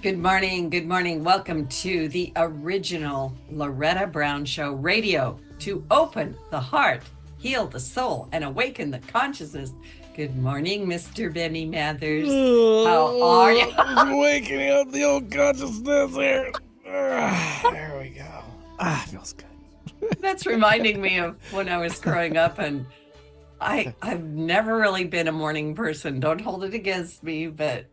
Good morning. Good morning. Welcome to the original Loretta Brown Show radio to open the heart, heal the soul, and awaken the consciousness. Good morning, Mr. Benny Mathers. How are you? Just waking up the old consciousness here. There we go. Feels good. That's reminding me of when I was growing up, and I've never really been a morning person. Don't hold it against me, but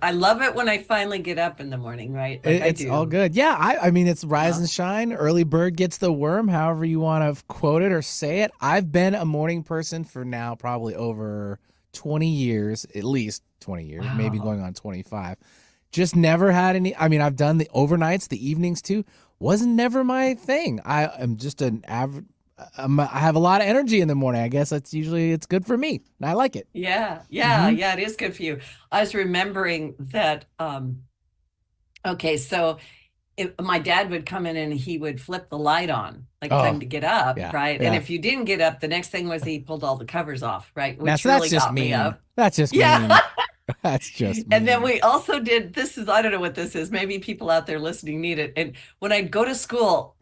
I love it when I finally get up in the morning, right? Like I It's all do. good. Yeah, I mean, it's rise Uh, and shine. Early bird gets the worm, however you want to quote it or say it. I've been a morning person for now probably over 20 years, at least 20 years, maybe wow. going on 25. Just never had any. I mean, I've done the overnights, the evenings too. Wasn't never my thing. I am just an average. I have a lot of energy in the morning. I guess it's good for me. And I like it. Yeah, yeah, Hmm. yeah, it is good for you. I was remembering that okay, so if my dad would come in and he would flip the light on, like time Oh, to get up, yeah, right? And yeah. if you didn't get up, the next thing was he pulled all the covers off, right? Now, Which so that's really just got me mean. up. That's just Yeah. mean. That's just And then mean. we also did this is I don't know what this is. Maybe people out there listening need it. And when I'd go to school,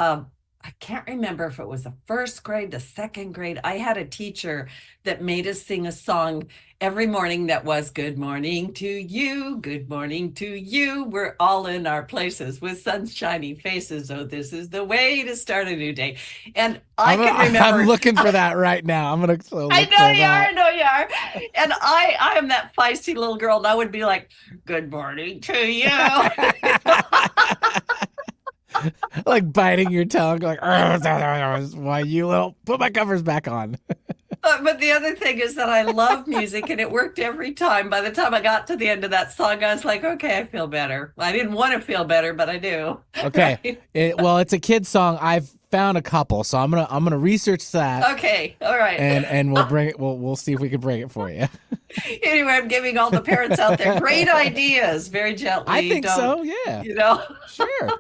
I can't remember if it was the first grade, the second grade. I had a teacher that made us sing a song every morning that was good morning to you, good morning to you. We're all in our places with sunshiny faces. Oh, this is the way to start a new day. And I can I'm remember looking for that right now. I'm gonna go I look know for you are. that. I know you are. And I am that feisty little girl, and I would be like, "Good morning to you." Like biting your tongue, like why you little put my covers back on. But the other thing is that I love music, and it worked every time. By the time I got to the end of that song, I was like, "Okay, I feel better." I didn't want to feel better, but I do. Okay, Right? well, it's a kid's song. I've found a couple, so I'm gonna research that, Okay. All right. and we'll bring it. We'll see if we can bring it for you. Anyway, I'm giving all the parents out there great ideas, very I gently. think Don't, so. Yeah, you know? sure.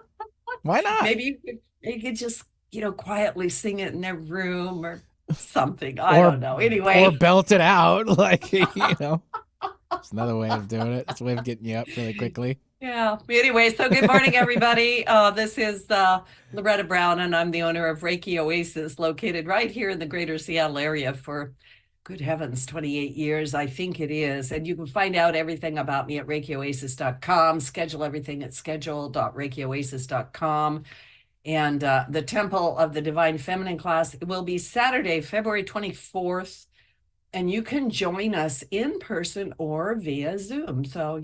Why not? Maybe you could just, quietly sing it in their room or something. I Or don't know. or Anyway, belt it out, like It's another way of doing it. It's a way of getting you up really quickly. yeah. Anyway, so good morning, everybody. This is Loretta Brown, and I'm the owner of Reiki Oasis, located right here in the greater Seattle area for, good heavens, 28 years, I think it is. And you can find out everything about me at ReikiOasis.com, schedule everything at schedule.ReikiOasis.com. And the Temple of the Divine Feminine class will be Saturday, February 24th. And you can join us in person or via Zoom. So,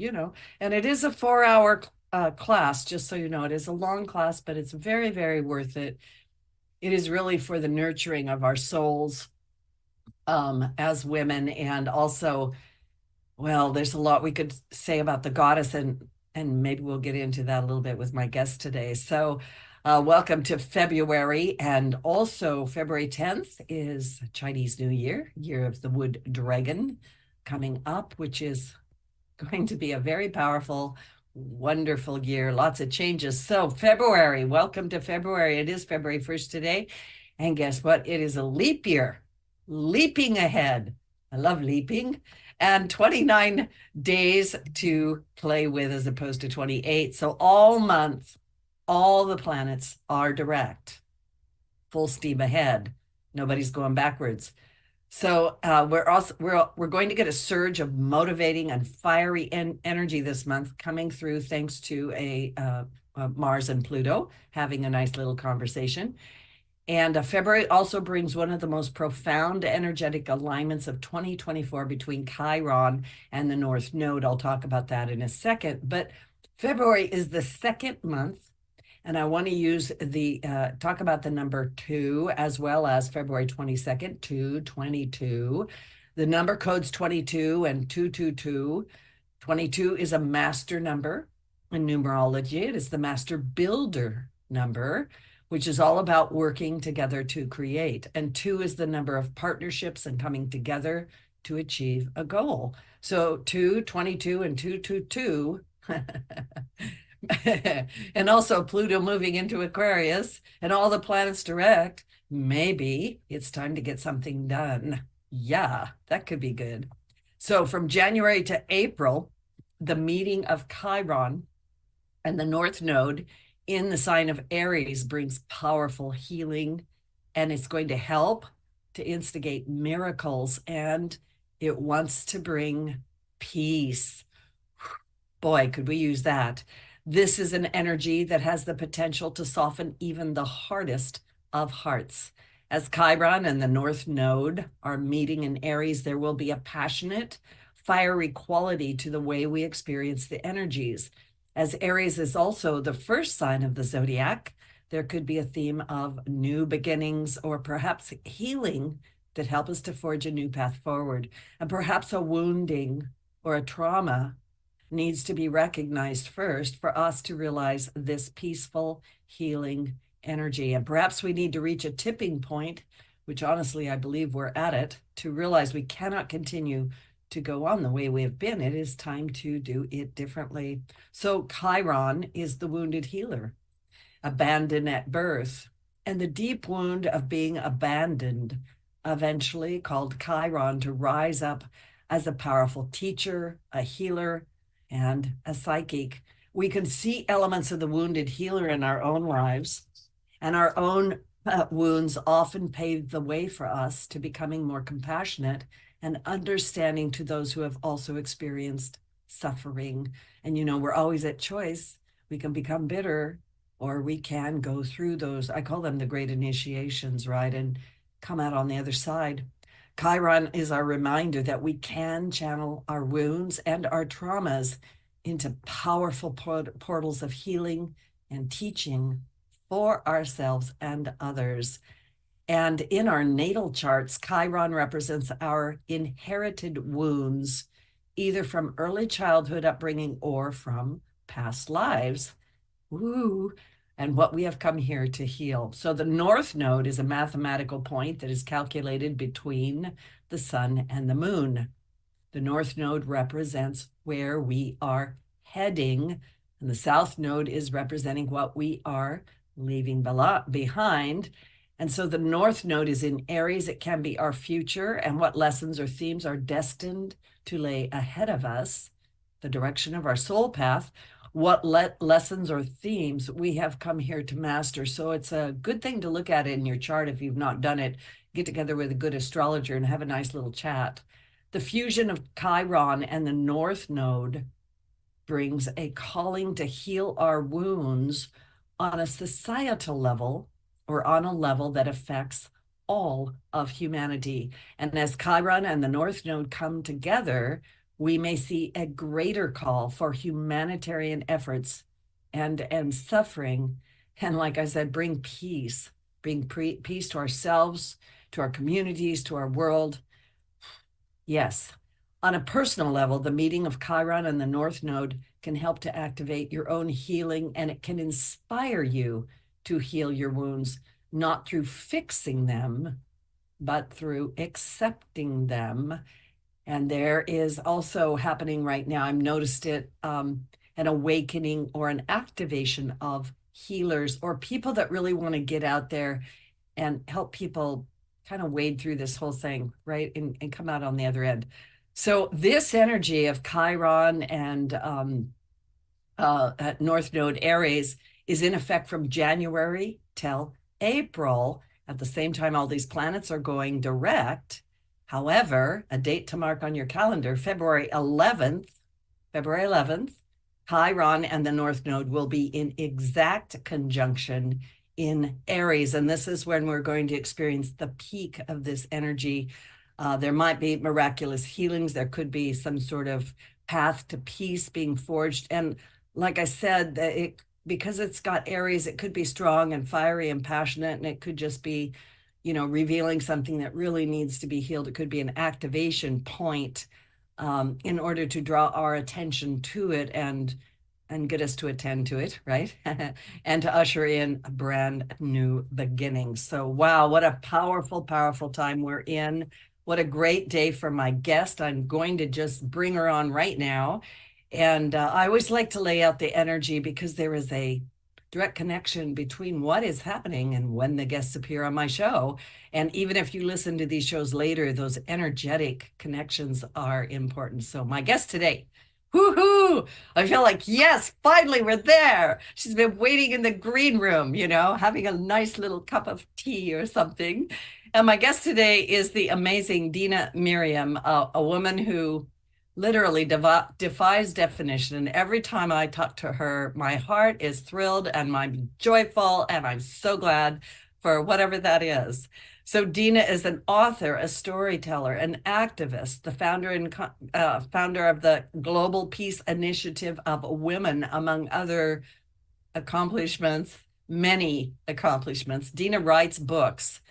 and it is a 4 hour class, just so you know. It is a long class, but it's very, very worth it. It is really for the nurturing of our souls as women. And also, well, there's a lot we could say about the goddess, and maybe we'll get into that a little bit with my guest today. So, welcome to February, and also February 10th is Chinese New Year, Year of the Wood Dragon, coming up, which is going to be a very powerful, wonderful year. Lots of changes. So, February, welcome to February. It is February 1st today, and guess what? It is a leap year, leaping ahead. I love leaping. And 29 days to play with as opposed to 28. So all month, all the planets are direct, full steam ahead. Nobody's going backwards. So we're going to get a surge of motivating and fiery energy this month coming through thanks to Mars and Pluto having a nice little conversation. And February also brings one of the most profound energetic alignments of 2024 between Chiron and the North Node. I'll talk about that in a second. But February is the second month, and I want to use talk about the number two as well as February 22nd, 222. The number codes 22 and 222. 22 is a master number in numerology. It is the master builder number, which is all about working together to create. And two is the number of partnerships and coming together to achieve a goal. So 222 and 222. And also Pluto moving into Aquarius and all the planets direct. Maybe it's time to get something done. Yeah, that could be good. So from January to April, the meeting of Chiron And the North Node in the sign of Aries brings powerful healing, and it's going to help to instigate miracles, and it wants to bring peace. Boy, could we use that. This is an energy that has the potential to soften even the hardest of hearts. As Chiron and the North Node are meeting in Aries, there will be a passionate, fiery quality to the way we experience the energies. As Aries is also the first sign of the zodiac, there could be a theme of new beginnings or perhaps healing that help us to forge a new path forward, and perhaps a wounding or a trauma needs to be recognized first for us to realize this peaceful, healing energy. And perhaps we need to reach a tipping point, which honestly, I believe we're at it, to realize we cannot continue to go on the way we have been. It is time to do it differently. So Chiron is the wounded healer, abandoned at birth, and the deep wound of being abandoned eventually called Chiron to rise up as a powerful teacher, a healer, and a psychic. We can see elements of the wounded healer in our own lives, and our own wounds often pave the way for us to becoming more compassionate and understanding to those who have also experienced suffering. And, we're always at choice. We can become bitter, or we can go through those, I call them the great initiations, right? And come out on the other side. Chiron is our reminder that we can channel our wounds and our traumas into powerful portals of healing and teaching for ourselves and others. And in our natal charts, Chiron represents our inherited wounds, either from early childhood upbringing or from past lives. Ooh, and what we have come here to heal. So the North Node is a mathematical point that is calculated between the sun and the moon. The North Node represents where we are heading, and the South Node is representing what we are leaving behind. And so the North Node is in Aries. It can be our future and what lessons or themes are destined to lay ahead of us, the direction of our soul path, what lessons or themes we have come here to master. So it's a good thing to look at it in your chart if you've not done it. Get together with a good astrologer and have a nice little chat. The fusion of Chiron and the North Node brings a calling to heal our wounds on a societal level, or on a level that affects all of humanity. And as Chiron and the North Node come together, we may see a greater call for humanitarian efforts and suffering. And like I said, bring peace, peace to ourselves, to our communities, to our world. Yes. On a personal level, the meeting of Chiron and the North Node can help to activate your own healing, and it can inspire you to heal your wounds, not through fixing them, but through accepting them. And there is also happening right now, I've noticed it, an awakening or an activation of healers or people that really want to get out there and help people kind of wade through this whole thing, right? And come out on the other end. So this energy of Chiron and North Node Aries is in effect from January till April. At the same time, all these planets are going direct. However, a date to mark on your calendar, February 11th, Chiron and the North Node will be in exact conjunction in Aries. And this is when we're going to experience the peak of this energy. There might be miraculous healings. There could be some sort of path to peace being forged. And like I said, because it's got Aries, it could be strong and fiery and passionate, and it could just be, revealing something that really needs to be healed. It could be an activation point in order to draw our attention to it and get us to attend to it, right? And to usher in a brand new beginning. So, wow, what a powerful, powerful time we're in. What a great day for my guest. I'm going to just bring her on right now. And I always like to lay out the energy because there is a direct connection between what is happening and when the guests appear on my show. And even if you listen to these shows later, those energetic connections are important. So my guest today Woohoo! I feel like, yes, finally we're there. She's been waiting in the green room, having a nice little cup of tea or something. And my guest today is the amazing Dina Miriam, a woman who literally defies definition. And every time I talk to her, my heart is thrilled and I'm joyful, and I'm so glad for whatever that is. So Dina is an author, a storyteller, an activist, the founder of the Global Peace Initiative of Women, among other accomplishments, many accomplishments. Dina writes books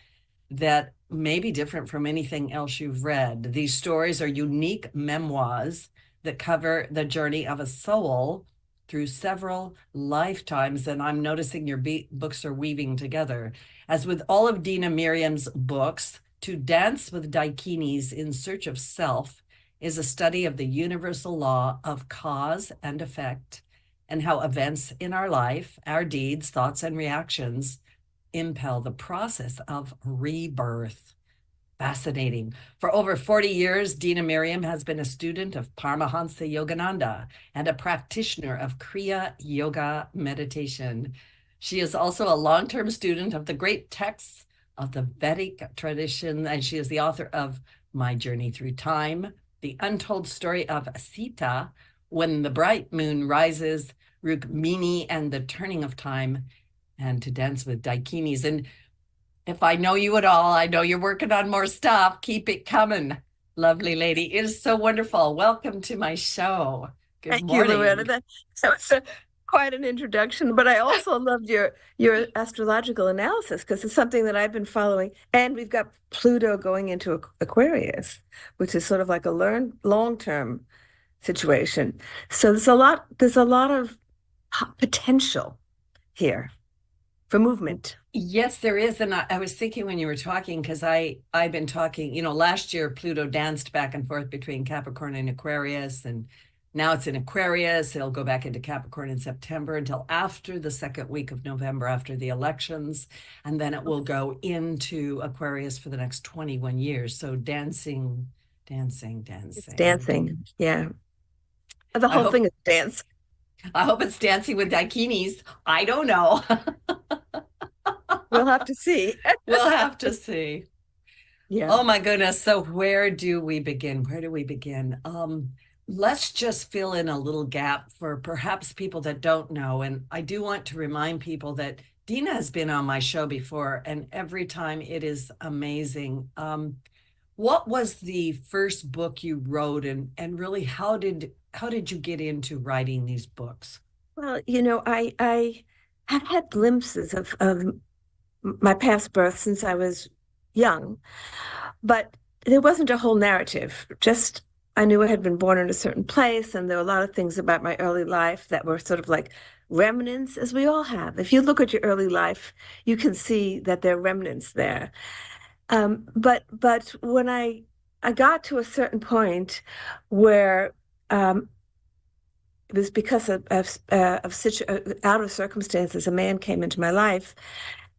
that may be different from anything else you've read. These stories are unique memoirs that cover the journey of a soul through several lifetimes. And I'm noticing your books are weaving together. As with all of Dina Miriam's books, To Dance with Dakinis in Search of Self is a study of the universal law of cause and effect, and how events in our life, our deeds, thoughts, and reactions impel the process of rebirth. Fascinating. For over 40 years, Dina Miriam has been a student of Paramahansa Yogananda and a practitioner of Kriya Yoga meditation. She is also a long-term student of the great texts of the Vedic tradition, and she is the author of My Journey Through Time, The Untold Story of Sita, When the Bright Moon Rises, Rukmini and the Turning of Time, and To Dance with Dakinis. And if I know you at all, I know you're working on more stuff. Keep it coming, lovely lady. It is so wonderful. Welcome to my show. Good Thank you, Loretta. morning. That was quite an introduction, but I also loved your astrological analysis because it's something that I've been following. And we've got Pluto going into Aquarius, which is sort of like a long-term situation. So there's a lot of potential here for movement. Yes, there is. And I was thinking when you were talking, because I've been talking, last year Pluto danced back and forth between Capricorn and Aquarius, and now it's in Aquarius. It'll go back into Capricorn in September until after the second week of November, after the elections. And then it will go into Aquarius for the next 21 years. So dancing, dancing, It's dancing. dancing. Yeah. The I whole thing hope is dance. I hope it's dancing with dakinis. I don't know. We'll have to see. We'll have to see. Yeah. Oh my goodness. So where do we begin? Where do we begin? Let's just fill in a little gap for perhaps people that don't know. And I do want to remind people that Dina has been on my show before, and every time it is amazing. What was the first book you wrote, and really how did you get into writing these books? Well, I have had glimpses of my past birth since I was young, but there wasn't a whole narrative. Just I knew I had been born in a certain place, and there were a lot of things about my early life that were sort of like remnants, as we all have. If you look at your early life, you can see that there are remnants there. But when I got to a certain point where it was because of such out of circumstances, a man came into my life,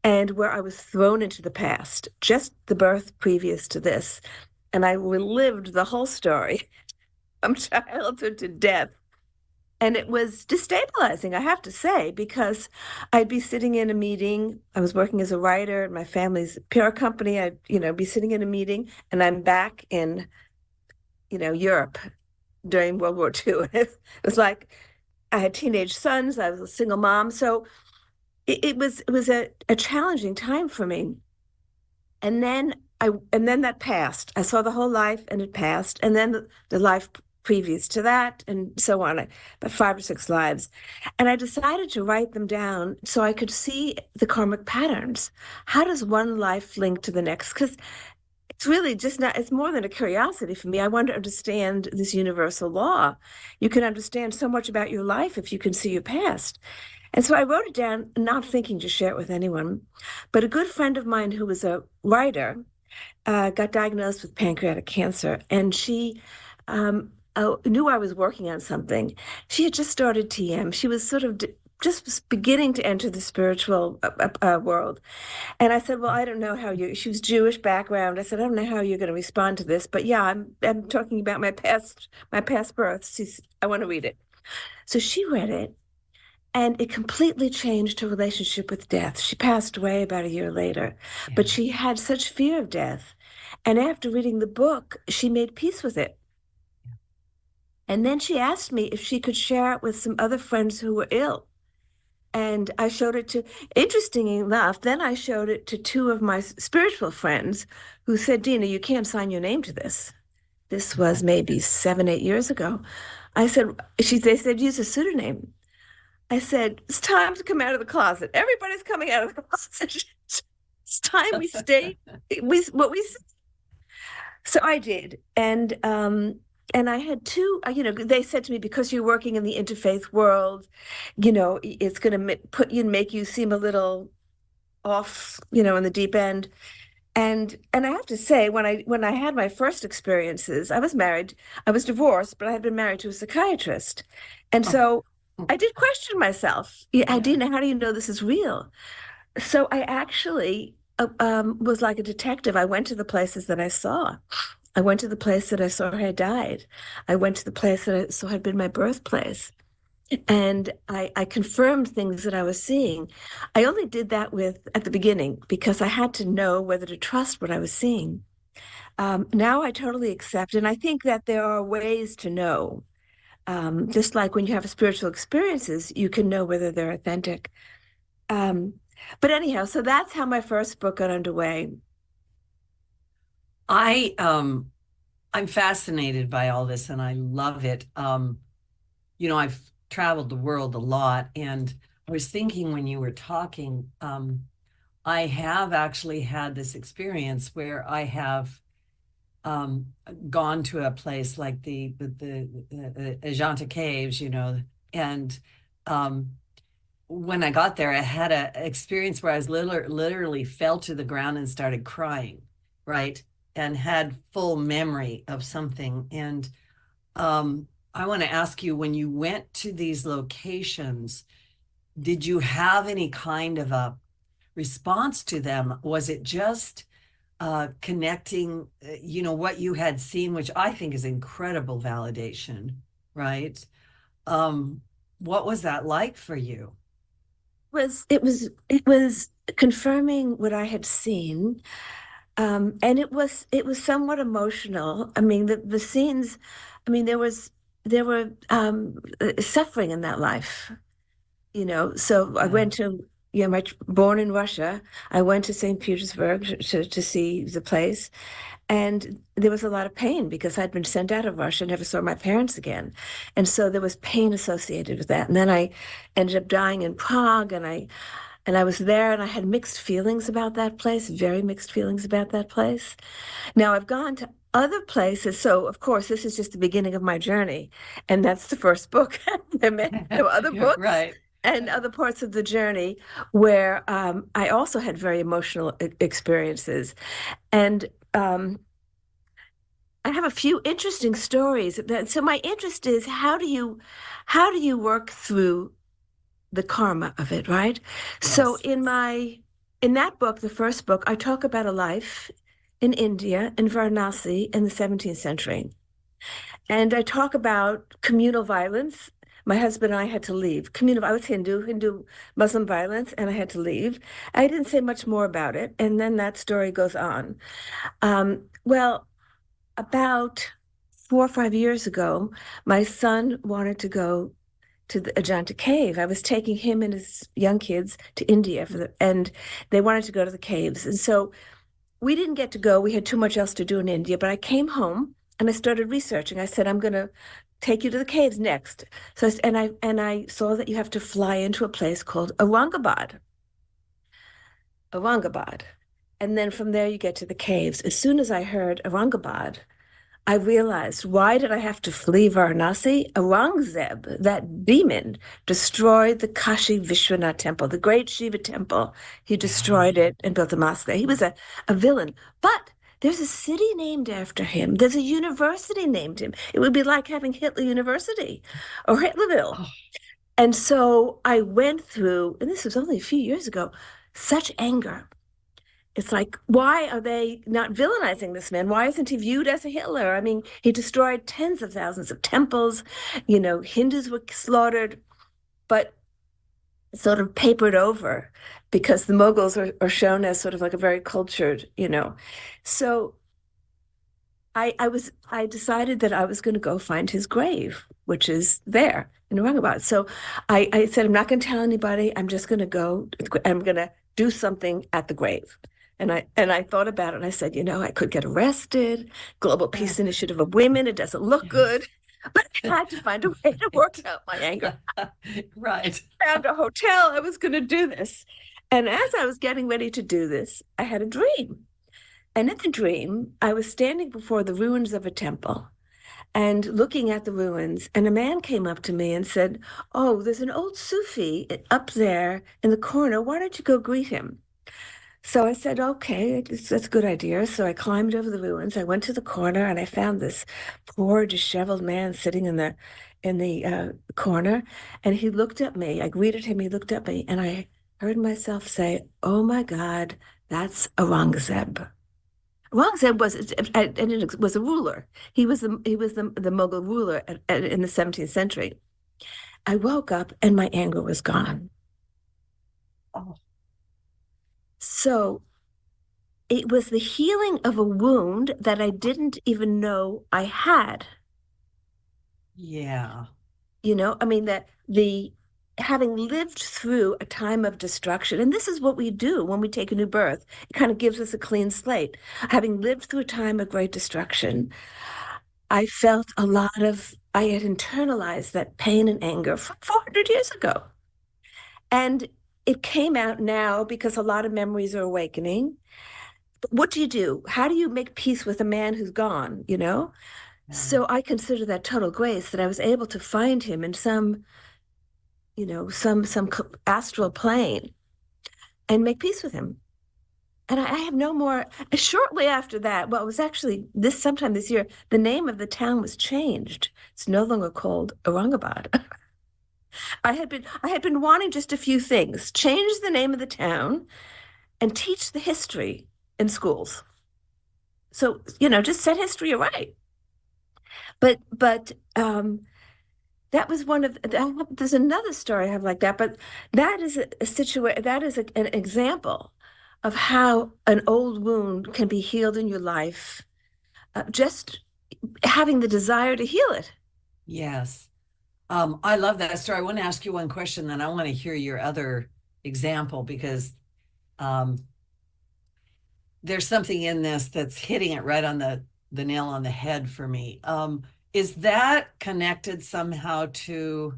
and where I was thrown into the past, just the birth previous to this, and I relived the whole story from childhood to death. And it was destabilizing, I have to say, because I'd be sitting in a meeting. I was working as a writer at my family's PR company. I'd be sitting in a meeting, and I'm back in, Europe during World War II. It was like I had teenage sons. I was a single mom, so it was a challenging time for me. And then that passed. I saw the whole life, and it passed, and then the life previous to that, and so on. About 5 or 6 lives, and I decided to write them down so I could see the karmic patterns. How does one life link to the next? Because it's really just not, it's more than a curiosity for me. I want to understand this universal law. You can understand so much about your life if you can see your past. And so I wrote it down, not thinking to share it with anyone. But a good friend of mine who was a writer got diagnosed with pancreatic cancer, and she knew I was working on something. She had just started TM. She was sort of just beginning to enter the spiritual world. And I said, well, I don't know how you, she was Jewish background. I said, I don't know how you're going to respond to this, but yeah, I'm talking about my past births. I want to read it. So she read it, and it completely changed her relationship with death. She passed away about a year later, Yeah. but she had such fear of death. And after reading the book, she made peace with it. And then she asked me if she could share it with some other friends who were ill. And I showed it to, interestingly enough, then I showed it to two of my spiritual friends who said, Dina, you can't sign your name to this. This was maybe 7, 8 years ago. I said, they said, use a pseudonym. I said, it's time to come out of the closet. Everybody's coming out of the closet. It's time we state what we. So I did, and I had two. They said to me, because you're working in the interfaith world, it's going to make you seem a little off, in the deep end. And I have to say, when I had my first experiences, I was married, I was divorced, but I had been married to a psychiatrist, and Oh. so I did question myself. I didn't know, how do you know this is real? So I actually was like a detective. I went to the places that I saw. I went to the place that I saw her died. I went to the place that I saw had been my birthplace. And I confirmed things that I was seeing. I only did that at the beginning because I had to know whether to trust what I was seeing. Now I totally accept, and I think that there are ways to know. Just like when you have spiritual experiences, you can know whether they're authentic. Um, but anyhow, so that's how my first book got underway. I I'm fascinated by all this and I love it. I've traveled the world a lot, and I was thinking when you were talking, I have actually had this experience where I have um, gone to a place like the Ajanta Caves, and um, when I got there, I had a experience where I was literally fell to the ground and started crying, right? And had full memory of something. And I want to ask you, when you went to these locations, did you have any kind of a response to them? Was it just connecting, what you had seen, which I think is incredible validation, right? Um, what was that like for you? It was confirming what I had seen. And it was somewhat emotional. I mean, the scenes, I mean, there were suffering in that life, So I Yeah. went to, born in Russia. I went to St. Petersburg to see the place, and there was a lot of pain because I'd been sent out of Russia, never saw my parents again, and so there was pain associated with that. And then I ended up dying in Prague, and I was there, and I had mixed feelings about that place, very mixed feelings about that place. Now I've gone to other places, so of course this is just the beginning of my journey, and that's the first book. There were other books Right. and other parts of the journey where I also had very emotional experiences, and I have a few interesting stories. So my interest is, how do you work through the karma of it, right? So Yes. in that book, the first book, I talk about a life in India, in Varanasi, in the 17th century. And I talk about communal violence. My husband and I had to leave. I was Hindu Muslim violence, and I had to leave. I didn't say much more about it. And then that story goes on. Well, about 4 or 5 years ago, my son wanted to go to the Ajanta cave. I was taking him and his young kids to India and they wanted to go to the caves. And so we didn't get to go. We had too much else to do in India, but I came home and I started researching. I said, I'm going to take you to the caves next. And I saw that you have to fly into a place called Aurangabad. And then from there you get to the caves. As soon as I heard Aurangabad, I realized, why did I have to flee Varanasi? Aurangzeb, that demon, destroyed the Kashi Vishwanath temple, the great Shiva temple. He Yeah. destroyed it and built a mosque there. He was a villain. But there's a city named after him. There's a university named him. It would be like having Hitler University or Hitlerville. Oh, And so I went through, and this was only a few years ago, such anger. It's like, why are they not villainizing this man? Why isn't he viewed as a Hitler? I mean, he destroyed tens of thousands of temples, Hindus were slaughtered, but sort of papered over because the Mughals are shown as sort of like a very cultured. So I decided that I was going to go find his grave, which is there in Aurangabad. So I said, I'm not going to tell anybody. I'm just going to go. I'm going to do something at the grave. And I thought about it and I said, I could get arrested. Global Peace Initiative of Women. It doesn't look good, but I had to find a way to work out my anger. Right. Found a hotel. I was going to do this. And as I was getting ready to do this, I had a dream. And in the dream, I was standing before the ruins of a temple and looking at the ruins. And a man came up to me and said, "Oh, there's an old Sufi up there in the corner. Why don't you go greet him?" So I said, "Okay, that's a good idea." So I climbed over the ruins. I went to the corner and I found this poor, disheveled man sitting in the corner. And he looked at me. I greeted him. He looked at me, and I heard myself say, "Oh my God, that's Aurangzeb." Aurangzeb was a ruler. He was the Mughal ruler in the 17th century. I woke up and my anger was gone. Oh, So it was the healing of a wound that I didn't even know I had. yeah. I mean, that the having lived through a time of destruction, and this is what we do when we take a new birth, it kind of gives us a clean slate. Having lived through a time of great destruction, I felt I had internalized that pain and anger from 400 years ago. And it came out now because a lot of memories are awakening. But what do you do? How do you make peace with a man who's gone? Yeah. So I consider that total grace that I was able to find him in some astral plane and make peace with him. And I have no more. Shortly after that, well, it was actually sometime this year, the name of the town was changed. It's no longer called Aurangabad. I had been wanting just a few things: change the name of the town and teach the history in schools. So, just set history right. But that was one of there's another story I have like that, but that is a situation that is an example of how an old wound can be healed in your life, just having the desire to heal it. Yes. I love that story. I want to ask you one question, then I want to hear your other example because um, there's something in this that's hitting it right on the nail on the head for me. Is that connected somehow to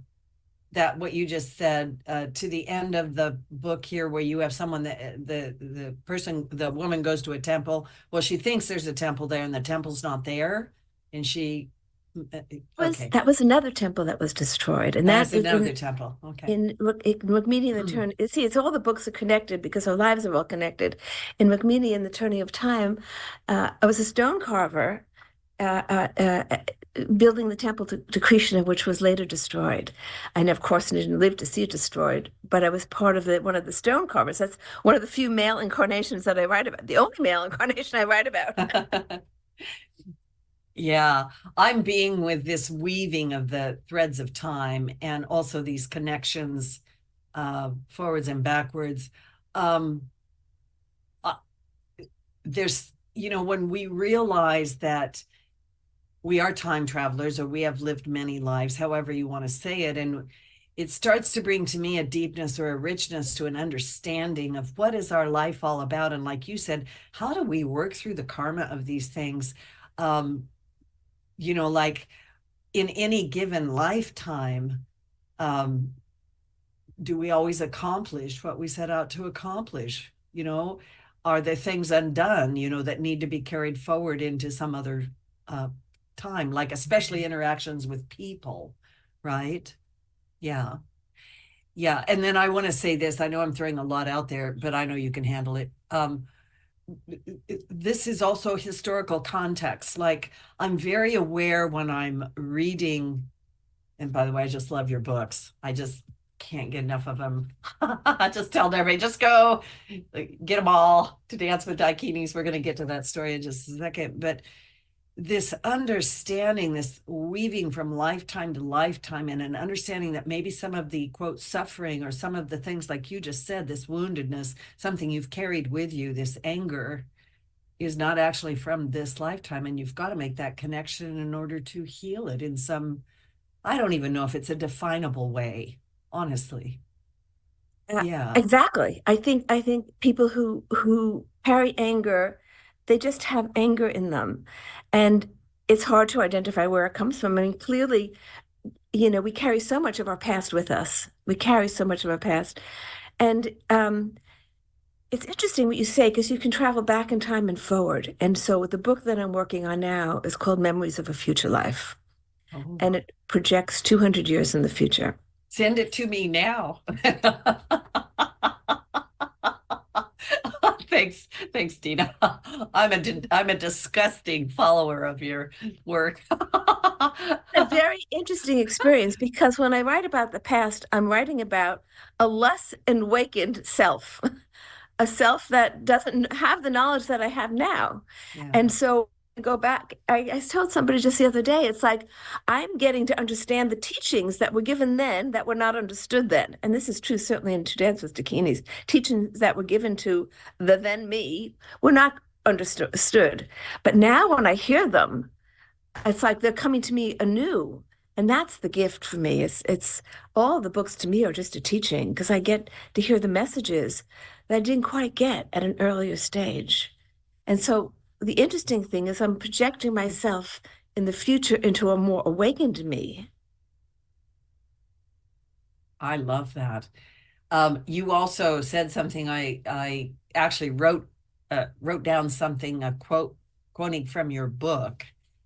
that what you just said to the end of the book here, where you have someone that the woman goes to a temple. Well, she thinks there's a temple there, and the temple's not there, and she. Okay, That was another temple that was destroyed, and that's that is another temple. Okay. in Rukmini and the Turn. See, it's all the books are connected because our lives are all connected. In Rukmini and the Turning of Time, I was a stone carver building the temple to Krishna, which was later destroyed. And of course, I didn't live to see it destroyed, but I was part of one of the stone carvers. That's one of the few male incarnations that I write about. The only male incarnation I write about. Yeah, I'm being with this weaving of the threads of time and also these connections forwards and backwards. Um, uh, there's, when we realize that we are time travelers or we have lived many lives, however you want to say it, and it starts to bring to me a deepness or a richness to an understanding of what is our life all about. And like you said, how do we work through the karma of these things? Like in any given lifetime, do we always accomplish what we set out to accomplish? Are there things undone, that need to be carried forward into some other time, like especially interactions with people, right? Yeah. Yeah. And then I want to say this. I know I'm throwing a lot out there, but I know you can handle it. This is also historical context. Like I'm very aware when I'm reading And by the way, I just love your books. I just can't get enough of them. I just tell everybody, just go get them all to Dance with Dakinis. We're going to get to that story in just a second. But this understanding, this weaving from lifetime to lifetime, and an understanding that maybe some of the quote suffering or some of the things like you just said, this woundedness, something you've carried with you, this anger is not actually from this lifetime. And you've got to make that connection in order to heal it in some, I don't even know if it's a definable way, honestly. Uh, Yeah. exactly. I think people who carry anger, they just have anger in them, and it's hard to identify where it comes from. I mean, clearly, we carry so much of our past with us. We carry so much of our past, and it's interesting what you say because you can travel back in time and forward. And so the book that I'm working on now is called Memories of a Future Life, Oh. and it projects 200 years in the future. Send it to me now. Thanks, thanks, Dina. I'm a disgusting follower of your work. A very interesting experience because when I write about the past, I'm writing about a less awakened self, a self that doesn't have the knowledge that I have now. Yeah. And so I go back. I told somebody just the other day, it's like I'm getting to understand the teachings that were given then that were not understood then. And this is true certainly in To Dance with Dakinis. Teachings that were given to the then me were not understood. But now when I hear them, it's like they're coming to me anew. And that's the gift for me. It's all the books to me are just a teaching because I get to hear the messages that I didn't quite get at an earlier stage. And so the interesting thing is I'm projecting myself in the future into a more awakened me. I love that. You also said something I actually wrote down something, a quote quoting from your book,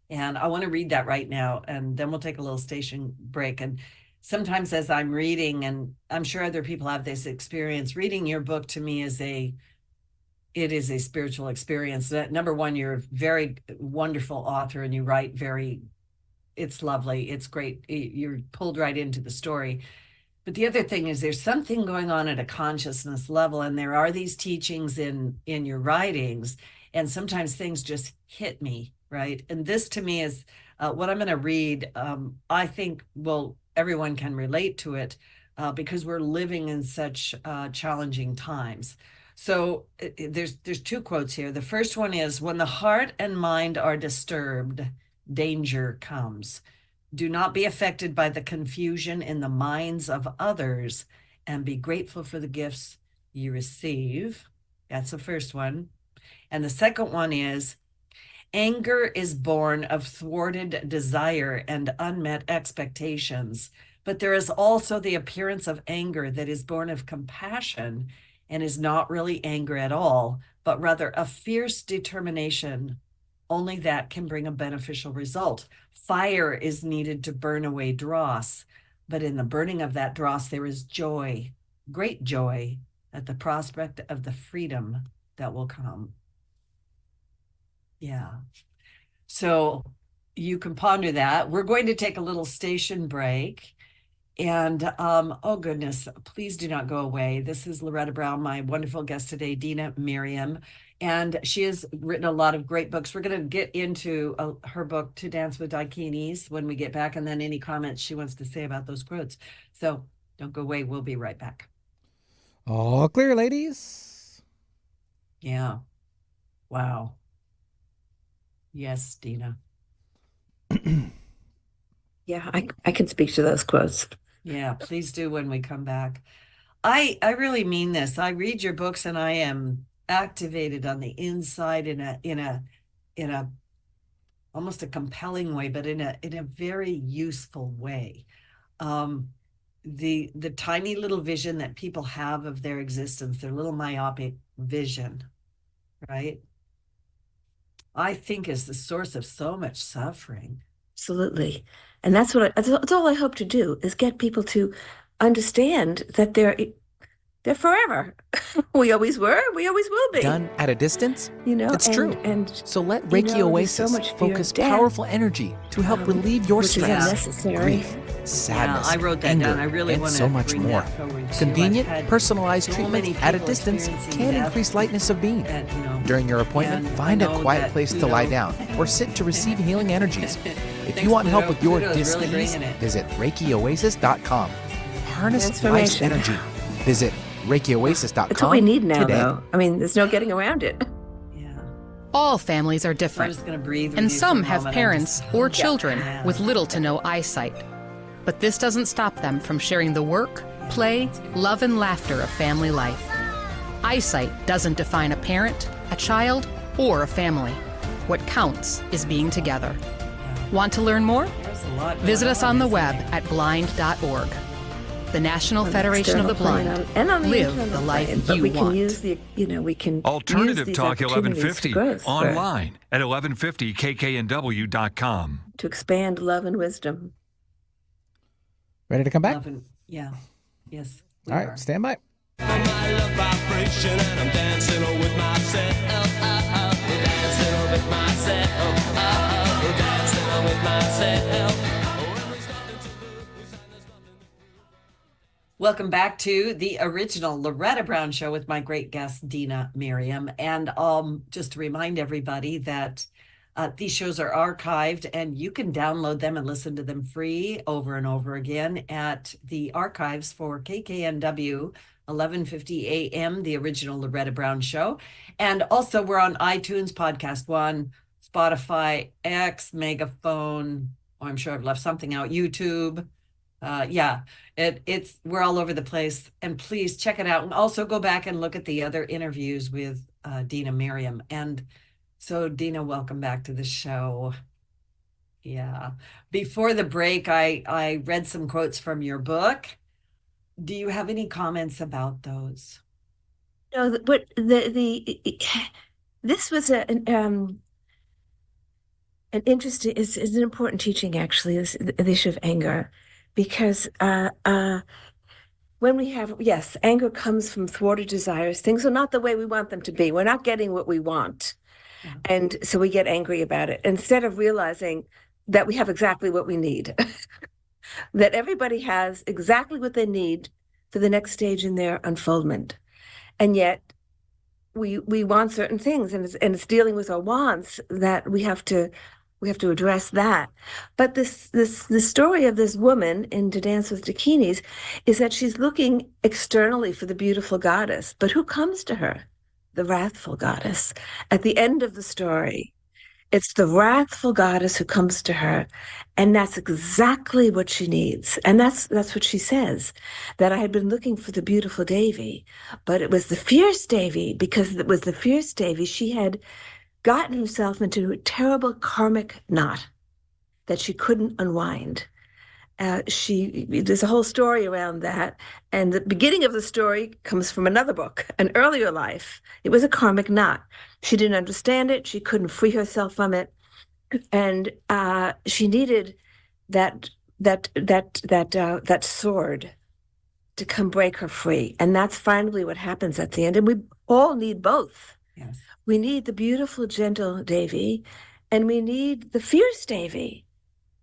and I want to read that right now, and then we'll take a little station break. And sometimes as I'm reading, and I'm sure other people have this experience, reading your book to me is it is a spiritual experience. That number one, you're a very wonderful author, and you write very, it's lovely, it's great. You're pulled right into the story. But the other thing is there's something going on at a consciousness level, and there are these teachings in your writings, and sometimes things just hit me, right? And this to me is what I'm going to read. I think, well, everyone can relate to it because we're living in such challenging times. So there's two quotes here. The first one is, when the heart and mind are disturbed, danger comes. Do not be affected by the confusion in the minds of others, and be grateful for the gifts you receive. That's the first one. And the second one is, anger is born of thwarted desire and unmet expectations, but there is also the appearance of anger that is born of compassion and is not really anger at all, but rather a fierce determination. Only that can bring a beneficial result. Fire is needed to burn away dross, but in the burning of that dross, there is joy, great joy at the prospect of the freedom that will come. Yeah. So you can ponder that. We're going to take a little station break. And oh goodness, please do not go away. This is Loretta Brown, my wonderful guest today, Dina Miriam. And she has written a lot of great books. We're going to get into her book, To Dance with Dakinis, when we get back, and then any comments she wants to say about those quotes. So don't go away. We'll be right back. All clear, ladies. Yeah. Wow. Yes, Dina. Yeah, I can speak to those quotes. Yeah, please do when we come back. I really mean this. I read your books and I am activated on the inside in a almost a compelling way, but in a very useful way. Um, the tiny little vision that people have of their existence, their little myopic vision, right? I think is the source of so much suffering. Absolutely. And that's all I hope to do is get people to understand that they're forever. We always were, we always will be. Done at a distance? It's true. And So let you Reiki know, there's so Oasis much fear of focus death, powerful energy to help relieve your which is stress, unnecessary. grief, sadness, I wrote that anger, down. I really and want to so much bring more. that forward too. Convenient, I've had personalized so treatments many at a people distance experiencing can death increase lightness of being. that, During your appointment, and find I a know quiet that place to Pluto- lie down or sit to receive healing energies. If Thanks, you want help Pluto. with your Pluto's really dis-ease, bringing it. visit ReikiOasis.com. Harness life's Transformation. energy. Visit ReikiOasis.com. It's what we need now, today. though. I mean, there's no getting around it. Yeah. All families are I'm different, just going to breathe. with and you some for a have moment. parents I'm just- or children Yeah. with little to no eyesight. But this doesn't stop them from sharing the work, play, love, and laughter of family life. Eyesight doesn't define a parent, a child, or a family. What counts is being together. Want to learn more? There's a lot going Visit us on the isn't web there? at blind.org. The National On the Federation of the external Blind. plane, and on the Live internal the life plane, but you we can want. use the, we can Alternative use these Talk opportunities 1150 for growth, online at 1150kknw.com. to expand love and wisdom. Ready to come back? Love and- yeah. Yes. we All are. right, stand by. My love vibration and I'm dancing with myself. Dancing with myself. Dancing with myself. Welcome back to the original Loretta Brown Show with my great guest, Dina Miriam. And just to remind everybody that these shows are archived and you can download them and listen to them free over and over again at the archives for KKNW 1150 AM, the original Loretta Brown Show. And also we're on iTunes, Podcast One, Spotify, X, Megaphone. Oh, I'm sure I've left something out. YouTube. We're all over the place, and please check it out. And also go back and look at the other interviews with Dina Miriam. And so, Dina, welcome back to the show. Yeah. Before the break, I read some quotes from your book. Do you have any comments about those? No, but this was an interesting is an important teaching, actually, is the issue of anger, because when we have, yes, anger comes from thwarted desires. Things are not the way we want them to be. We're not getting what we want. Yeah. And so we get angry about it instead of realizing that we have exactly what we need, that everybody has exactly what they need for the next stage in their unfoldment. And yet we want certain things, and it's dealing with our wants that we have to address that. But the story of this woman in To Dance with Dakinis is that she's looking externally for the beautiful goddess, but who comes to her? The wrathful goddess. At the end of the story, it's the wrathful goddess who comes to her, and that's exactly what she needs. And that's what she says, that I had been looking for the beautiful Devi, but it was the fierce Devi, because it was the fierce Devi. She had gotten herself into a terrible karmic knot that she couldn't unwind. There's a whole story around that, and the beginning of the story comes from another book, an earlier life. It was a karmic knot. She didn't understand it. She couldn't free herself from it, and she needed that sword to come break her free. And that's finally what happens at the end. And we all need both. Yes. We need the beautiful, gentle Devi, and we need the fierce Devi,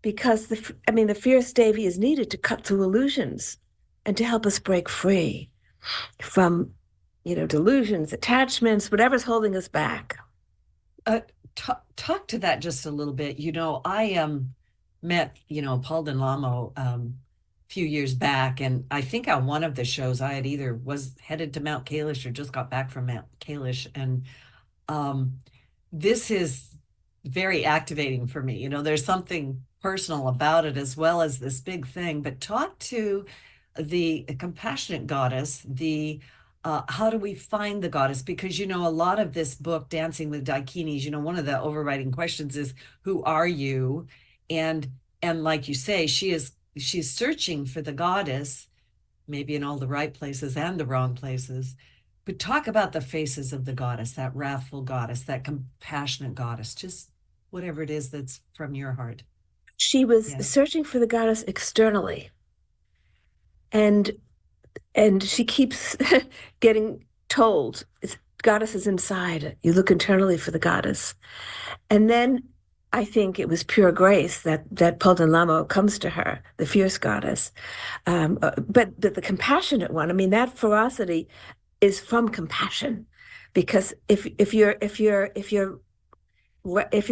because the fierce Devi is needed to cut through illusions and to help us break free from, delusions, attachments, whatever's holding us back. Talk to that just a little bit. I met, Paul Denlamo a few years back, and I think on one of the shows I had either was headed to Mount Kailash or just got back from Mount Kailash, and this is very activating for me. There's something personal about it as well as this big thing. But talk to the compassionate goddess, how do we find the goddess? Because, a lot of this book, Dancing with Dakinis, one of the overriding questions is, who are you? And like you say, she's searching for the goddess, maybe in all the right places and the wrong places. But talk about the faces of the goddess, that wrathful goddess, that compassionate goddess, just whatever it is that's from your heart. She was searching for the goddess externally. And and she keeps getting told, goddess is inside. You look internally for the goddess. And then I think it was pure grace that Palden Lamo comes to her, the fierce goddess. But the compassionate one, I mean, that ferocity is from compassion, because if you're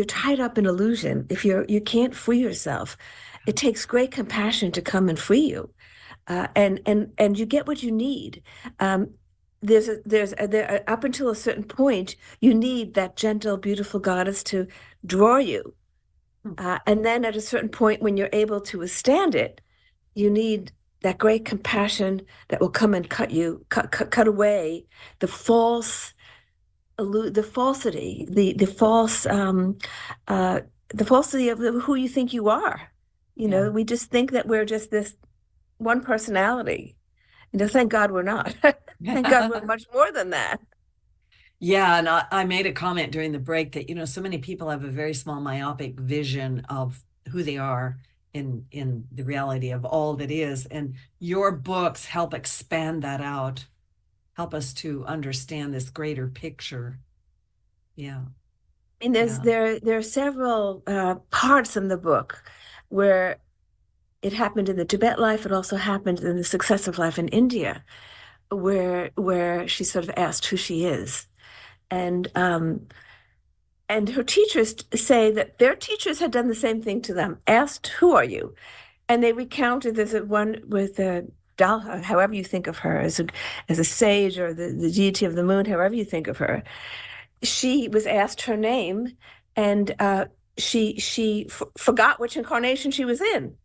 tied up in illusion, if you can't free yourself, it takes great compassion to come and free you, and you get what you need. Up until a certain point, you need that gentle, beautiful goddess to draw you, and then at a certain point, when you're able to withstand it, you need that great compassion that will come and cut away the false the falsity, the falsity of who you think you are. Yeah. We just think that we're just this one personality. Thank God we're not. Thank God we're much more than that. Yeah, and I made a comment during the break that, so many people have a very small myopic vision of who they are in the reality of all that is. And your books help expand that out, help us to understand this greater picture. Yeah. I mean, there are several parts in the book where it happened in the Tibet life. It also happened in the successive life in India, where she sort of asked who she is, and her teachers say that their teachers had done the same thing to them, asked, "Who are you?" And they recounted. There's one with Dalha, however you think of her, as a sage or the deity of the moon, however you think of her. She was asked her name, and she forgot which incarnation she was in.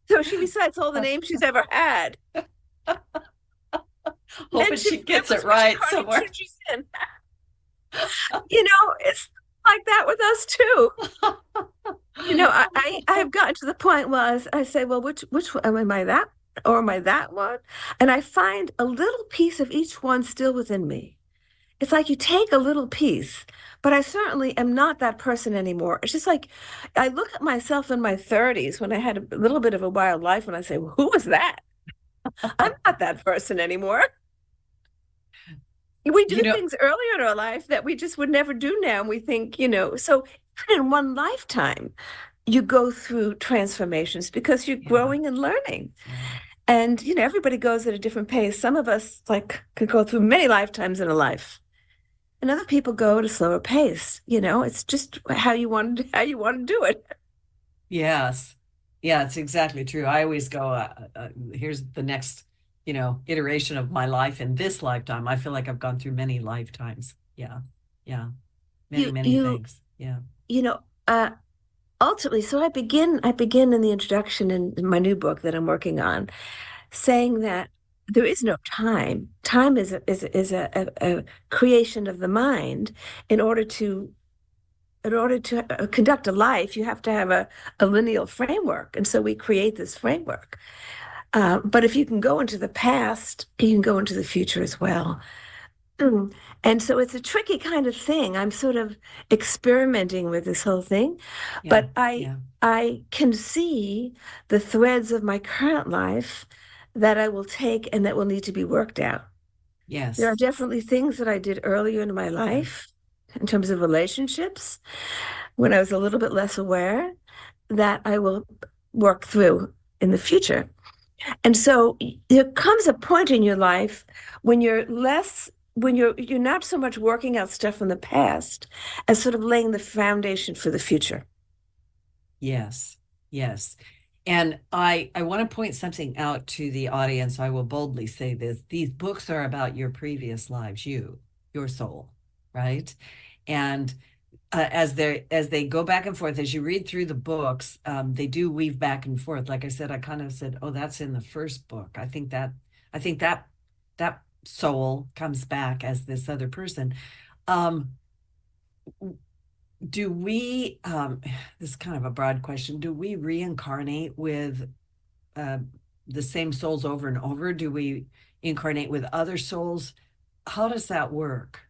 So she recites all the names she's ever had. Hoping she gets it right somewhere. She's in. It's like that with us too. I have gotten to the point where I say, well, which one am I, that or am I that one? And I find a little piece of each one still within me. It's like you take a little piece, but I certainly am not that person anymore. It's just like I look at myself in my 30s when I had a little bit of a wild life, and I say, well, who was that? I'm not that person anymore. We do things earlier in our life that we just would never do now. And we think, so in one lifetime, you go through transformations because you're growing and learning. Yeah. And, everybody goes at a different pace. Some of us could go through many lifetimes in a life. And other people go at a slower pace. It's just how you want to do it. Yes. Yeah, it's exactly true. I always go, here's the next, iteration of my life in this lifetime. I feel like I've gone through many lifetimes. Yeah. Yeah. Many things. Yeah. Ultimately, so I begin in the introduction in my new book that I'm working on, saying that there is no time. Time is a creation of the mind. In order to conduct a life, you have to have a lineal framework, and so we create this framework. But if you can go into the past, you can go into the future as well. And so it's a tricky kind of thing. I'm sort of experimenting with this whole thing, but I can see the threads of my current life that I will take and that will need to be worked out. Yes. There are definitely things that I did earlier in my life in terms of relationships when I was a little bit less aware that I will work through in the future. And so there comes a point in your life when you're not so much working out stuff from the past as sort of laying the foundation for the future. Yes. Yes. And I want to point something out to the audience. I will boldly say this. These books are about your previous lives, your soul, right? And as they go back and forth, as you read through the books, they do weave back and forth. Like I said, I kind of said, oh, that's in the first book. I think that soul comes back as this other person. Do we, this is kind of a broad question, do we reincarnate with the same souls over and over? Do we incarnate with other souls? How does that work?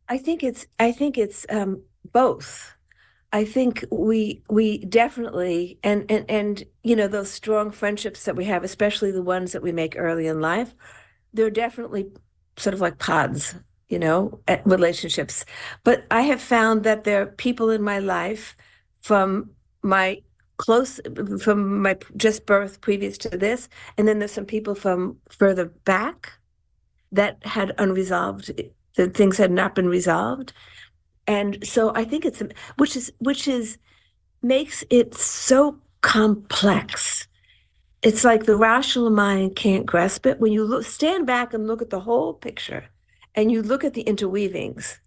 I think it's both. I think we definitely and you know those strong friendships that we have, especially the ones that we make early in life, they're definitely sort of like pods, you know, relationships. But I have found that there are people in my life from my close from my just birth previous to this, and then there's some people from further back that had unresolved, the things had not been resolved. And so I think it's which is makes it so complex. It's like the rational mind can't grasp it. When you stand back and look at the whole picture and you look at the interweavings.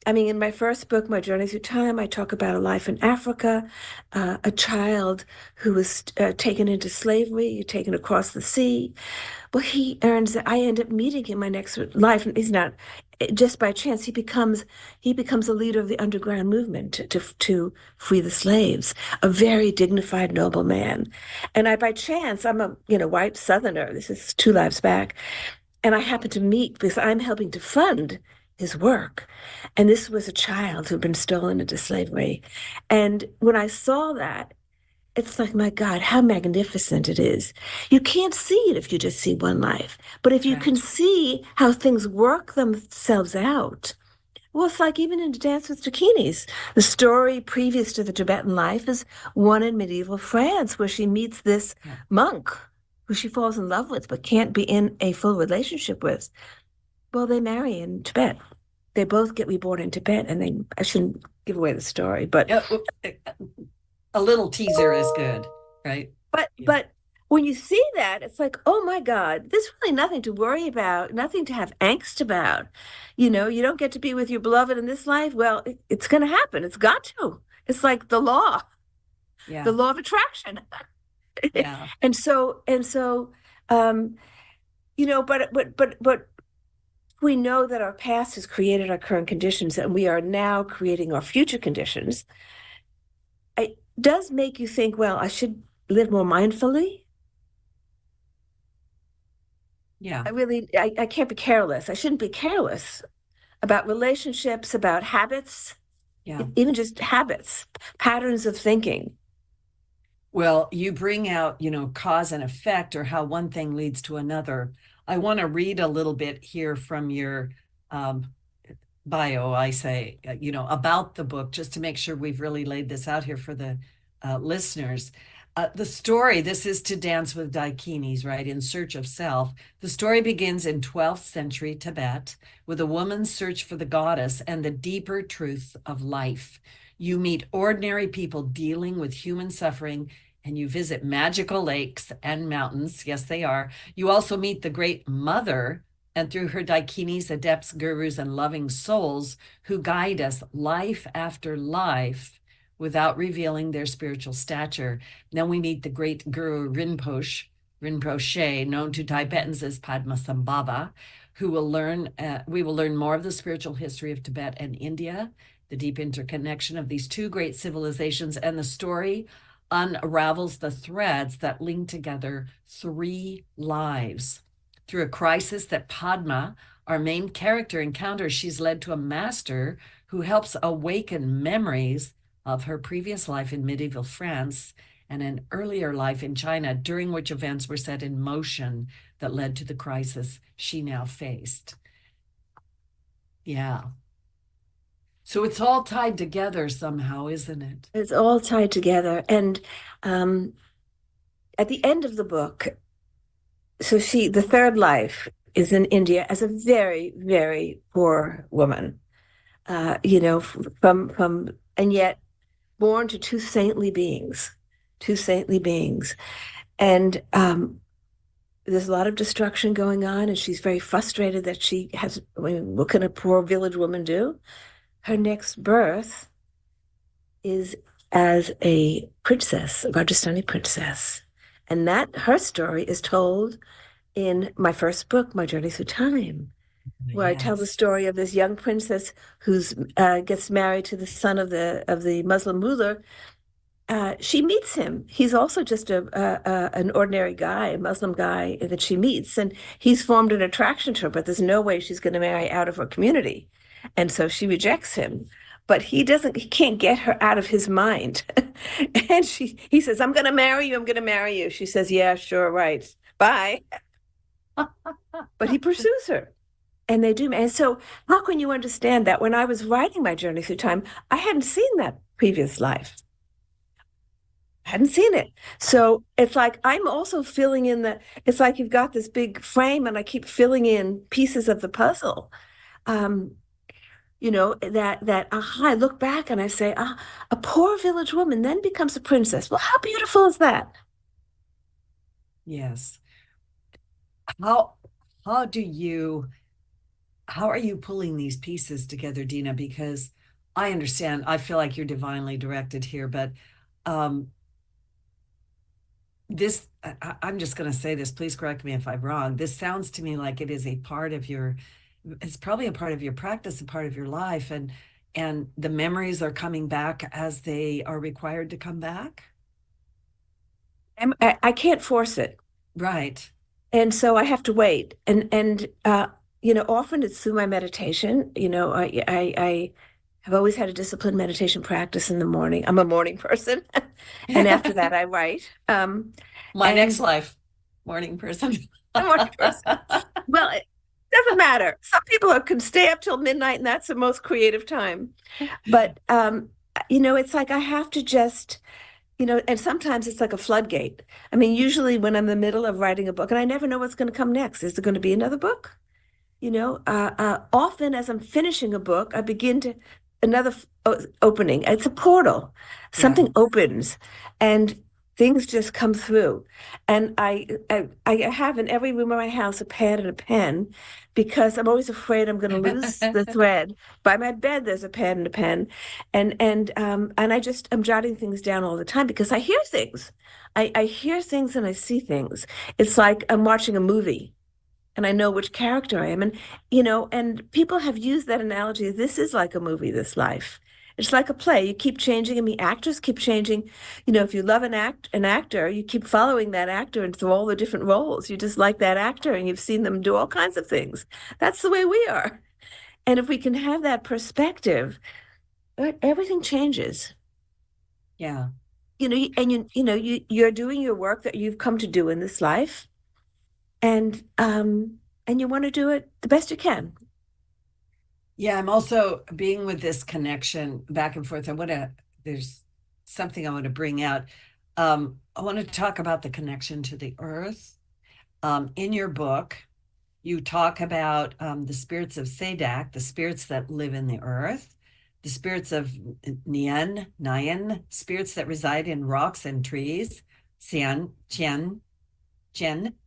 I mean, in my first book, My Journey Through Time, I talk about a life in Africa, a child who was taken into slavery, taken across the sea. Well, I end up meeting him in my next life. And he's not just by chance. He becomes a leader of the underground movement to free the slaves, a very dignified, noble man. And by chance, I'm a white Southerner. This is 2 lives back, and I happen to meet because I'm helping to fund his work. And this was a child who'd been stolen into slavery. And when I saw that, it's like, my God, how magnificent it is. You can't see it if you just see one life. But if you can see how things work themselves out, well, it's like even in Dance with Dakinis, the story previous to the Tibetan life is one in medieval France, where she meets this monk who she falls in love with, but can't be in a full relationship with. Well, they marry in Tibet. They both get reborn in Tibet, and I shouldn't give away the story, but a little teaser is good, right? But when you see that, it's like, oh my God, there's really nothing to worry about, nothing to have angst about. You don't get to be with your beloved in this life. Well, it's going to happen. It's got to. It's like the law of attraction. Yeah. and so, but we know that our past has created our current conditions, and we are now creating our future conditions. It does make you think, well, I should live more mindfully. Yeah. I can't be careless. I shouldn't be careless about relationships, about habits, even just habits, patterns of thinking. Well, you bring out, cause and effect, or how one thing leads to another. I want to read a little bit here from your bio, I say, about the book, just to make sure we've really laid this out here for the listeners. The story, this is To Dance with Dakinis, right? In Search of Self. The story begins in 12th century Tibet with a woman's search for the goddess and the deeper truth of life. You meet ordinary people dealing with human suffering, and you visit magical lakes and mountains. Yes, they are. You also meet the Great Mother, and through her Dakinis, adepts, gurus, and loving souls who guide us life after life without revealing their spiritual stature. Then we meet the great Guru Rinpoche, known to Tibetans as Padmasambhava, who we will learn more of the spiritual history of Tibet and India, the deep interconnection of these two great civilizations, and the story unravels the threads that link together 3 lives. Through a crisis that Padma, our main character, encounters, she's led to a master who helps awaken memories of her previous life in medieval France and an earlier life in China, during which events were set in motion that led to the crisis she now faced. Yeah. So it's all tied together somehow, isn't it? It's all tied together. And at the end of the book, so the third life is in India as a very, very poor woman, from and yet born to two saintly beings. And there's a lot of destruction going on, and she's very frustrated that what can a poor village woman do? Her next birth is as a princess, a Rajasthani princess. And her story is told in my first book, My Journey Through Time, where I tell the story of this young princess who gets married to the son of the Muslim ruler. She meets him. He's also just an ordinary guy, a Muslim guy that she meets, and he's formed an attraction to her, but there's no way she's going to marry out of her community. And so she rejects him. but he can't get her out of his mind. And he says, I'm going to marry you. I'm going to marry you. She says, yeah, sure. Right. Bye. But he pursues her. And they do. And so how can you understand that? When I was writing my journey through time, I hadn't seen that previous life. I hadn't seen it. So it's like I'm also filling in it's like you've got this big frame and I keep filling in pieces of the puzzle. I look back and I say, a poor village woman then becomes a princess. Well, how beautiful is that? Yes. How are you pulling these pieces together, Dina? Because I understand, I feel like you're divinely directed here, but I'm just going to say this, please correct me if I'm wrong. This sounds to me like it is it's probably a part of your practice, a part of your life, and the memories are coming back as they are required to come back. I can't force it. Right. And so I have to wait. And often it's through my meditation. I have always had a disciplined meditation practice in the morning. I'm a morning person. And after that, I write. Next life, morning person. A morning person. Well, it doesn't matter. Some people can stay up till midnight, and that's the most creative time. But, it's like I have to just... and sometimes it's like a floodgate. I mean, usually when I'm in the middle of writing a book, and I never know what's going to come next. Is there going to be another book? Often as I'm finishing a book, I begin to another opening. It's a portal. Something opens, and things just come through. And I have in every room of my house a pad and a pen, because I'm always afraid I'm going to lose the thread. By my bed, there's a pad and a pen, and I'm jotting things down all the time because I hear things. I hear things and I see things. It's like I'm watching a movie, and I know which character I am. And people have used that analogy. This is like a movie, this life. It's like a play. You keep changing, and the actors keep changing. If you love an actor, you keep following that actor into all the different roles. You just like that actor, and you've seen them do all kinds of things. That's the way we are. And if we can have that perspective, everything changes. Yeah. You're doing your work that you've come to do in this life, and you want to do it the best you can. Yeah, I'm also being with this connection back and forth. There's something I want to bring out. I want to talk about the connection to the earth. In your book, you talk about the spirits of Sadak, the spirits that live in the earth, the spirits of Nyan, spirits that reside in rocks and trees, Chen,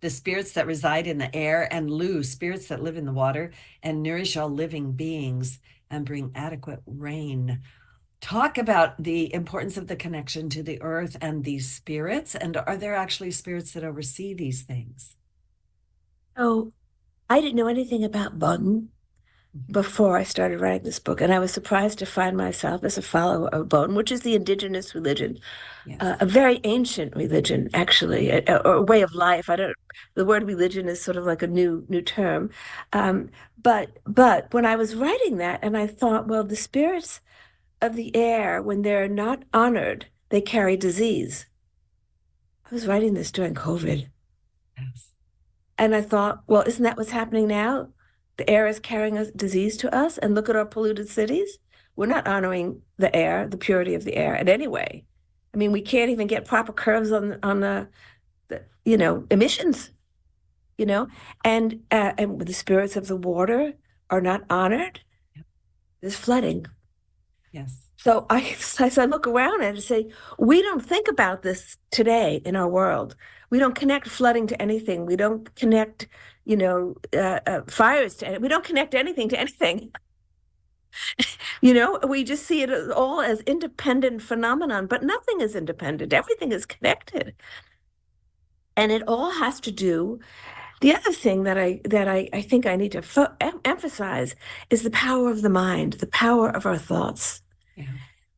the spirits that reside in the air, and Lu, spirits that live in the water and nourish all living beings and bring adequate rain. Talk about the importance of the connection to the earth and these spirits. And are there actually spirits that oversee these things? Oh, I didn't know anything about Bodhin before I started writing this book. And I was surprised to find myself as a follower of Bodhin, which is the indigenous religion. Yes. A very ancient religion, actually, or a way of life. The word religion is sort of like a new term. But when I was writing that, and I thought, well, the spirits of the air, when they're not honored, they carry disease. I was writing this during COVID. Yes. And I thought, well, isn't that what's happening now? The air is carrying a disease to us, and look at our polluted cities. We're not honoring the air, the purity of the air in any way. I mean, we can't even get proper curves on the emissions, and the spirits of the water are not honored. There's flooding. Yes. So I look around and say, we don't think about this today in our world. We don't connect flooding to anything. We don't connect, fires to. We don't connect anything to anything. We just see it all as independent phenomenon, but nothing is independent. Everything is connected, and it all has to do. The other thing that I think I need to emphasize is the power of the mind, the power of our thoughts. Yeah.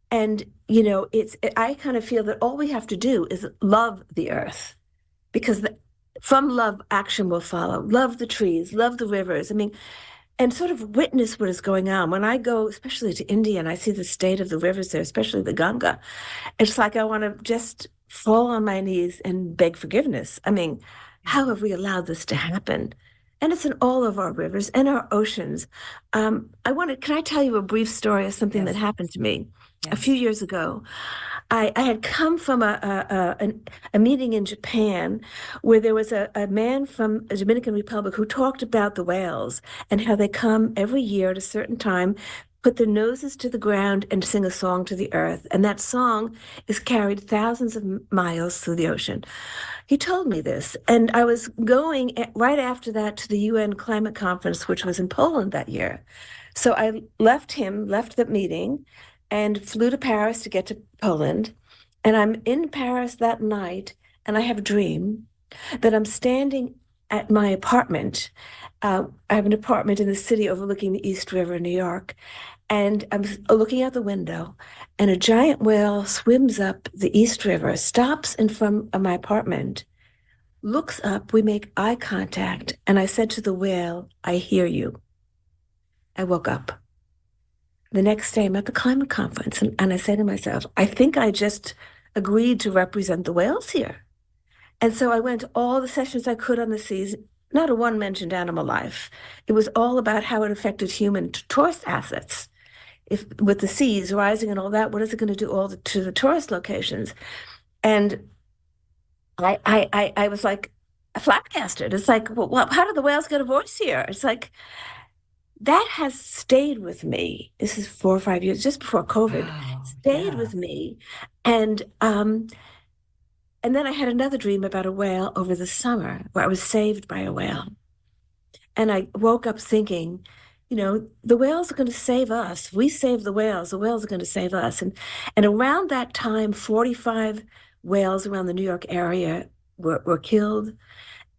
And I kind of feel that all we have to do is love the earth, because from love, action will follow. Love the trees, love the rivers. I mean, and sort of witness what is going on. When I go, especially to India, and I see the state of the rivers there, especially the Ganga, it's like I want to just fall on my knees and beg forgiveness. I mean, how have we allowed this to happen? And it's in all of our rivers and our oceans. Can I tell you a brief story of something that Yes. happened to me a Yes. few years ago? I had come from a meeting in Japan where there was a man from the Dominican Republic who talked about the whales and how they come every year at a certain time, put their noses to the ground and sing a song to the earth. And that song is carried thousands of miles through the ocean. He told me this, and I was going right after that to the UN climate conference, which was in Poland that year. So I left the meeting, and flew to Paris to get to Poland. And I'm in Paris that night, and I have a dream that I'm standing at my apartment. I have an apartment in the city overlooking the East River in New York. And I'm looking out the window, and a giant whale swims up the East River, stops in front of my apartment, looks up, we make eye contact, and I said to the whale, "I hear you." I woke up. The next day, I'm at the climate conference, and I say to myself, I think I just agreed to represent the whales here. And so I went to all the sessions I could on the seas. Not a one mentioned animal life. It was all about how it affected human tourist assets. If with the seas rising and all that, what is it going to do to the tourist locations? And I was like flabbergasted. It's like, well, how did the whales get a voice here? It's like that has stayed with me. This is 4 or 5 years, just before COVID, Wow. stayed Yeah. with me. And then I had another dream about a whale over the summer where I was saved by a whale. And I woke up thinking, the whales are going to save us. We save the whales are going to save us. And around that time, 45 whales around the New York area were killed.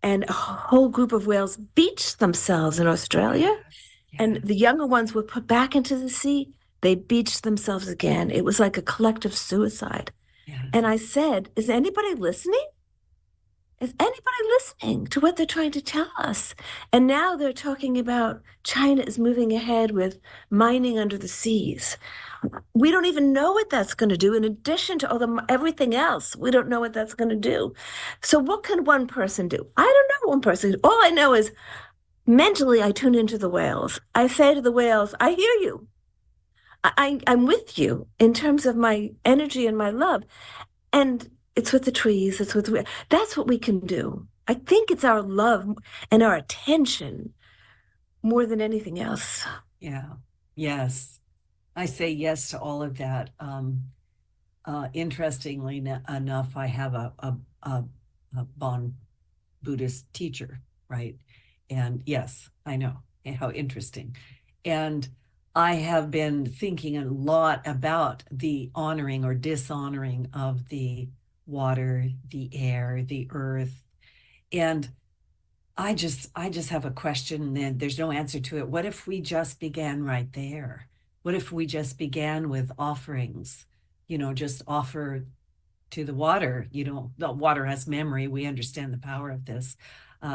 And a whole group of whales beached themselves in Australia. Yes. And the younger ones were put back into the sea. They beached themselves again. It was like a collective suicide. Yes. And I said, is anybody listening? Is anybody listening to what they're trying to tell us? And now they're talking about China is moving ahead with mining under the seas. We don't even know what that's going to do. In addition to everything else, we don't know what that's going to do. So what can one person do? I don't know one person. All I know is mentally, I tune into the whales. I say to the whales, I hear you. I'm with you in terms of my energy and my love. And it's with the trees. That's what we can do. I think it's our love and our attention more than anything else. Yeah. Yes. I say yes to all of that. Interestingly enough, I have a Bon Buddhist teacher, right? And yes, I know how interesting. And I have been thinking a lot about the honoring or dishonoring of the water, the air, the earth. And I just have a question, and there's no answer to it. What if we just began right there? What if we just began with offerings? Just offer to the water. The water has memory. We understand the power of this.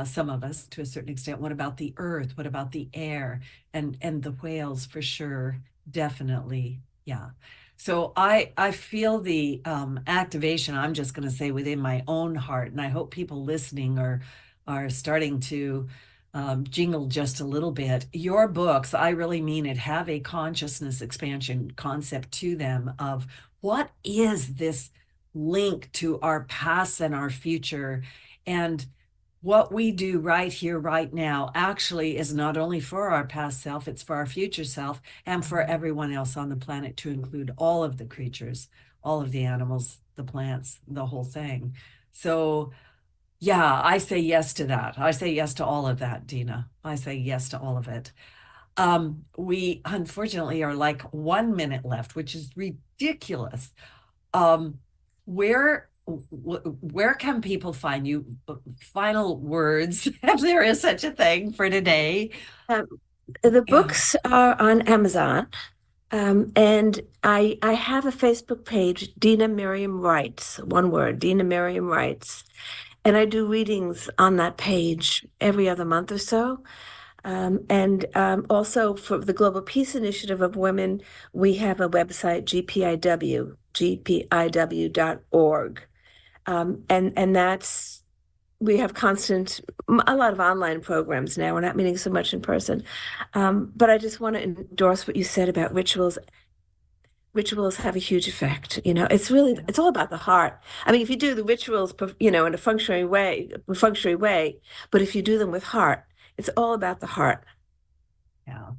Some of us to a certain extent. What about the earth? What about the air? And the whales for sure, definitely. Yeah. So I feel the activation, I'm just going to say, within my own heart. And I hope people listening are starting to jingle just a little bit. Your books, I really mean it, have a consciousness expansion concept to them of what is this link to our past and our future. And what we do right here, right now, actually is not only for our past self, it's for our future self and for everyone else on the planet, to include all of the creatures, all of the animals, the plants, the whole thing. So yeah, I say yes to that. I say yes to all of that, Dina. I say yes to all of it. We unfortunately are like 1 minute left, which is ridiculous. Where can people find you? Final words, if there is such a thing, for today. The books are on Amazon. And I have a Facebook page, Dina Miriam Writes, one word, Dina Miriam Writes. And I do readings on that page every other month or so. And also for the Global Peace Initiative of Women, we have a website, gpiw.org. And that's, we have a lot of online programs now. We're not meeting so much in person. But I just want to endorse what you said about rituals. Rituals have a huge effect. It's all about the heart. I mean, if you do the rituals, in a feng shui way, but if you do them with heart, it's all about the heart. Yeah.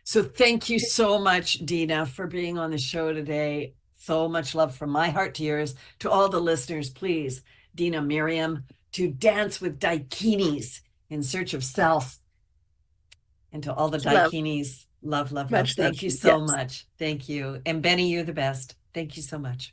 So thank you so much, Dina, for being on the show today. So much love from my heart to yours. To all the listeners, please, Dina Miriam, to dance with Dakinis in search of self. And to all the Dakinis, love. Much Thank love. you so Yes. much. Thank you. And Benny, you're the best. Thank you so much.